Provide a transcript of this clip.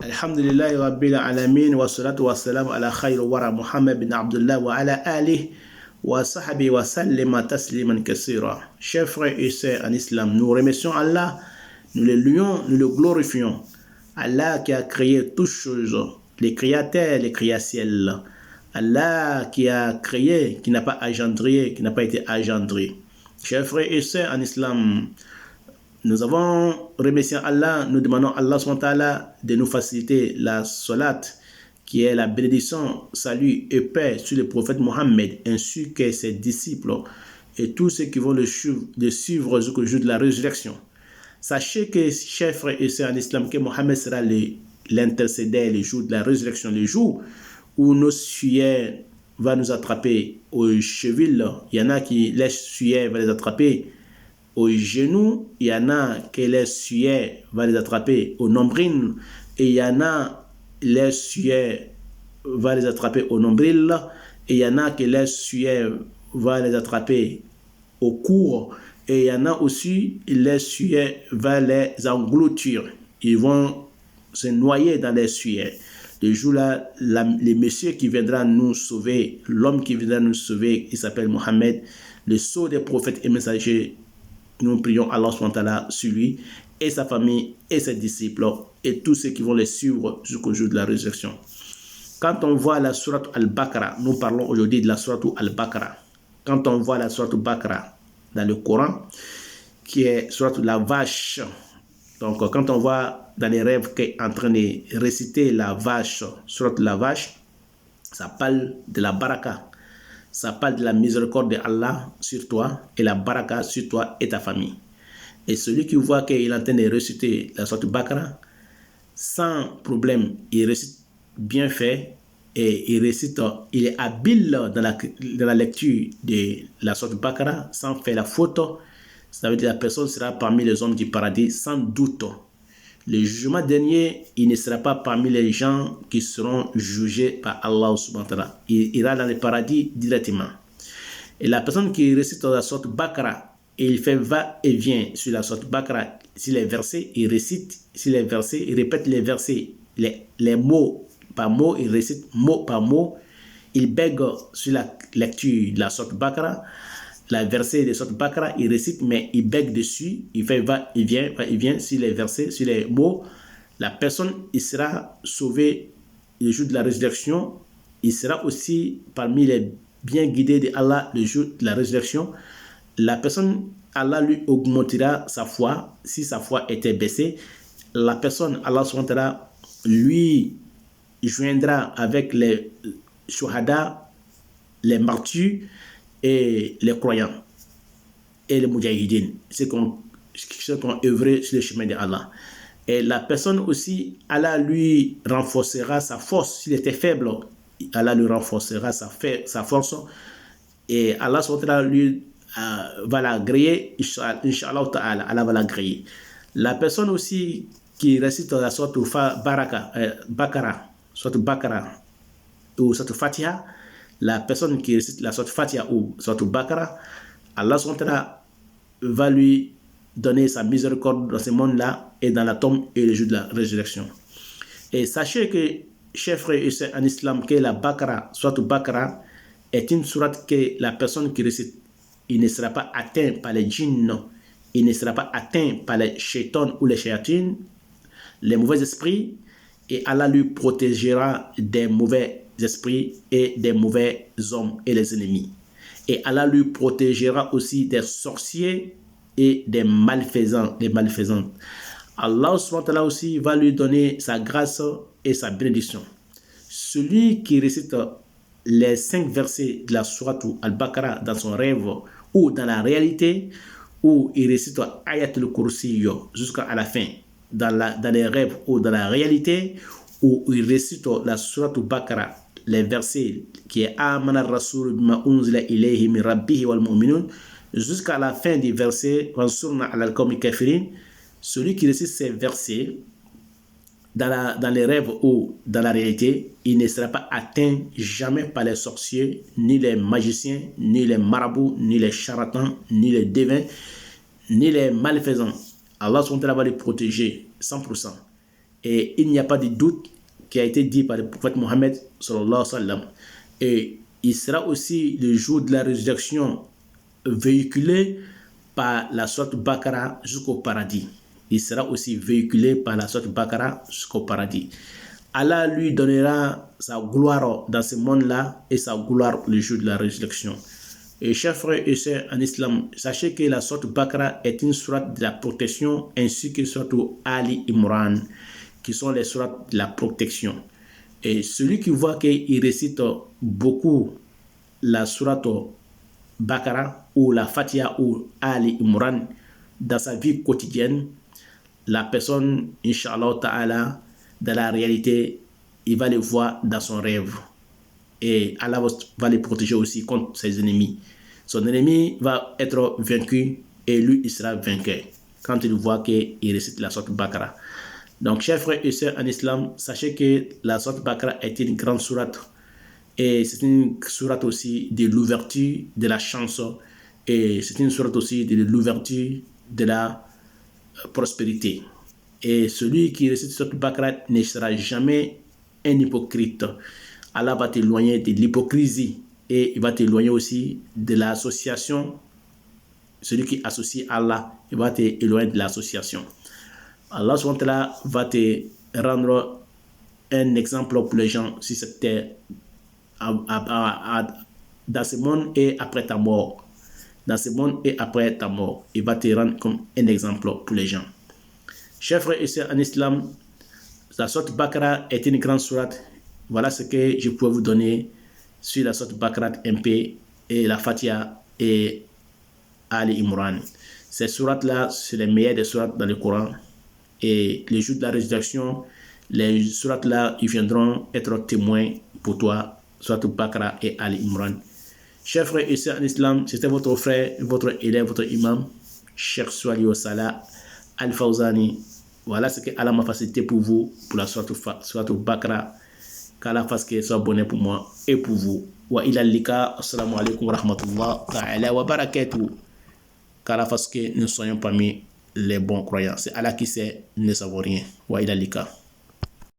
Alhamdulillahi Rabbil Alamin wa salatu wa salam ala khayr wara Muhammad bin Abdullah wa ala alihi wa sahbihi wa sallama tasliman kassira. Chers frères et sœurs en islam, nous remercions Allah, nous le louons, nous le glorifions. Allah qui a créé toutes choses, les créateurs, les créaciels. Allah qui a créé, qui n'a pas engendré, qui n'a pas été engendré. Chers frères et sœurs en islam, nous avons remercié Allah, nous demandons à Allah subhanahu wa ta'ala de nous faciliter la salat, qui est la bénédiction, salut et paix sur le prophète Mohammed, ainsi que ses disciples et tous ceux qui vont le suivre jusqu'au jour de la résurrection. Sachez que, chers frères et sœurs en islam, que Mohammed sera l'intercédeur le jour de la résurrection, le jour où nos sueurs vont nous attraper aux chevilles. Il y en a qui, les sueurs vont les attraper aux genoux, il y en a que les sueurs vont les attraper au nombril, et il y en a les sueurs vont les attraper au nombril, et il y en a que les sueurs vont les attraper au cou, et il y en a aussi les sueurs vont les engloutir, ils vont se noyer dans les sueurs. Le jour-là, le monsieur qui viendra nous sauver, l'homme qui viendra nous sauver, il s'appelle Mohammed, le sceau des prophètes et messagers. Nous prions Allah subhanahu wa ta'ala sur lui et sa famille et ses disciples et tous ceux qui vont les suivre jusqu'au jour de la résurrection. Quand on voit la sourate Al-Baqarah, nous parlons aujourd'hui de la sourate Al-Baqarah. Quand on voit la sourate Al-Baqarah dans le Coran, qui est sourate la vache, donc quand on voit dans les rêves qu'elle est en train de réciter la vache, sourate la vache, ça parle de la baraka. Ça parle de la miséricorde d'Allah sur toi et la baraka sur toi et ta famille. Et celui qui voit qu'il est en train de réciter la sourate Baqarah, sans problème, il récite bien fait et il est habile dans la lecture de la sourate Baqarah sans faire la faute. Ça veut dire que la personne sera parmi les hommes du paradis sans doute. Le jugement dernier, il ne sera pas parmi les gens qui seront jugés par Allah subhanahu wa ta'ala. Il ira dans le paradis directement. Et la personne qui récite la sourate Baqarah, il fait va et vient sur la sourate Baqarah, sur les versets, il récite sur les versets, il répète les versets, les mots par mot, il récite mot par mot, il bègue sur la lecture de la sourate Baqarah. La verset de sourate Baqarah, il récite, mais il bègue dessus, il fait va et vient sur les versets, sur les mots. La personne, il sera sauvé le jour de la résurrection. Il sera aussi parmi les bien guidés de Allah le jour de la résurrection. La personne, Allah lui augmentera sa foi, si sa foi était baissée. La personne, Allah subhanahu wa ta'ala, lui joindra avec les shuhada, les martyrs, et les croyants et les mujahidines, ceux qui ont œuvré sur le chemin d'Allah. Et la personne aussi, Allah lui renforcera sa force. S'il était faible, Allah lui renforcera sa force. Et Allah lui va l'agréer, Inch'Allah ta'ala, Allah va l'agréer. La personne aussi qui récite la sourate Baqarah, sourate Baqarah ou sourate Fatiha, la personne qui récite la sourate Fatiha ou sourate Baqarah, Allah va lui donner sa miséricorde dans ce monde-là et dans la tombe et le jour de la résurrection. Et sachez que, chers frères et sœurs en islam, que la Baqarah, sourate Baqarah, est une sourate que la personne qui récite, il ne sera pas atteint par les djinns, il ne sera pas atteint par les shaitans ou les shayatines, les mauvais esprits, et Allah lui protégera des mauvais esprits et des mauvais hommes et les ennemis. Et Allah lui protégera aussi des sorciers et des malfaisants, des malfaisantes. Allah subhanahu wa ta'ala aussi va lui donner sa grâce et sa bénédiction. Celui qui récite les 5 versets de la sourate Al-Baqarah dans son rêve ou dans la réalité, ou il récite Ayatul Kursi jusqu'à la fin, dans les rêves ou dans la réalité, où il récite la sourate Baqarah, les versets qui est Amana Rasul bima unzila ilayhi min rabbihi wal mu'minun, jusqu'à la fin du verset Wansurna ala al-qawmi kafirin. Celui qui récite ces versets dans les rêves ou dans la réalité, il ne sera pas atteint jamais par les sorciers, ni les magiciens, ni les marabouts, ni les charlatans, ni les devins, ni les malfaisants. Allah va les protéger 100%. Et il n'y a pas de doute qui a été dit par le prophète Mohammed sallallahu alayhi wa sallam. Et il sera aussi le jour de la résurrection véhiculé par la sourate Baqara jusqu'au paradis. Il sera aussi véhiculé par la sourate Baqara jusqu'au paradis. Allah lui donnera sa gloire dans ce monde-là et sa gloire le jour de la résurrection. Et chers frères et sœurs en islam, sachez que la sourate Baqara est une sourate de la protection ainsi que la sourate Ali Imran, qui sont les sourates de la protection. Et celui qui voit qu'il récite beaucoup la sourate Baqara ou la Fatiha ou Ali Imran dans sa vie quotidienne, la personne, Inch'Allah Ta'ala, dans la réalité, il va le voir dans son rêve. Et Allah va le protéger aussi contre ses ennemis. Son ennemi va être vaincu et lui, il sera vainqueur quand il voit qu'il récite la sourate Baqara. Donc, chers frères et sœurs en islam, sachez que la sourate Baqara est une grande sourate. Et c'est une sourate aussi de l'ouverture de la chance. Et c'est une sourate aussi de l'ouverture de la prospérité. Et celui qui récite la sourate Baqara ne sera jamais un hypocrite. Allah va t'éloigner de l'hypocrisie et il va t'éloigner aussi de l'association. Celui qui associe Allah, il va t'éloigner de l'association. Allah va te rendre un exemple pour les gens sur cette terre dans ce monde et après ta mort. Dans ce monde et après ta mort, il va te rendre comme un exemple pour les gens. Chers frères et sœurs en islam, la sourate Baqara est une grande sourate. Voilà ce que je peux vous donner sur la sourate Baqara MP et la Fatiha et Ali Imran. Ces sourates-là, c'est les meilleures des sourates dans le Coran. Et les jours de la résurrection, les sourates-là, ils viendront être témoins pour toi, sourate Baqara et Ali Imran. Chers frères et sœurs en islam, c'était votre frère, votre élève, votre imam, Cheikh Souali Salah Al-Fawzani. Voilà ce que Allah m'a facilité pour vous, pour la sourate Baqara. Qu'Allah fasse que soit bonheur pour moi et pour vous. Wa ila lika, assalamu alaikum wa rahmatullah ta'ala wa barakatuh. Qu'Allah fasse que nous soyons parmi les bons croyants. C'est Allah qui sait, nous ne savons rien. Wa ila lika.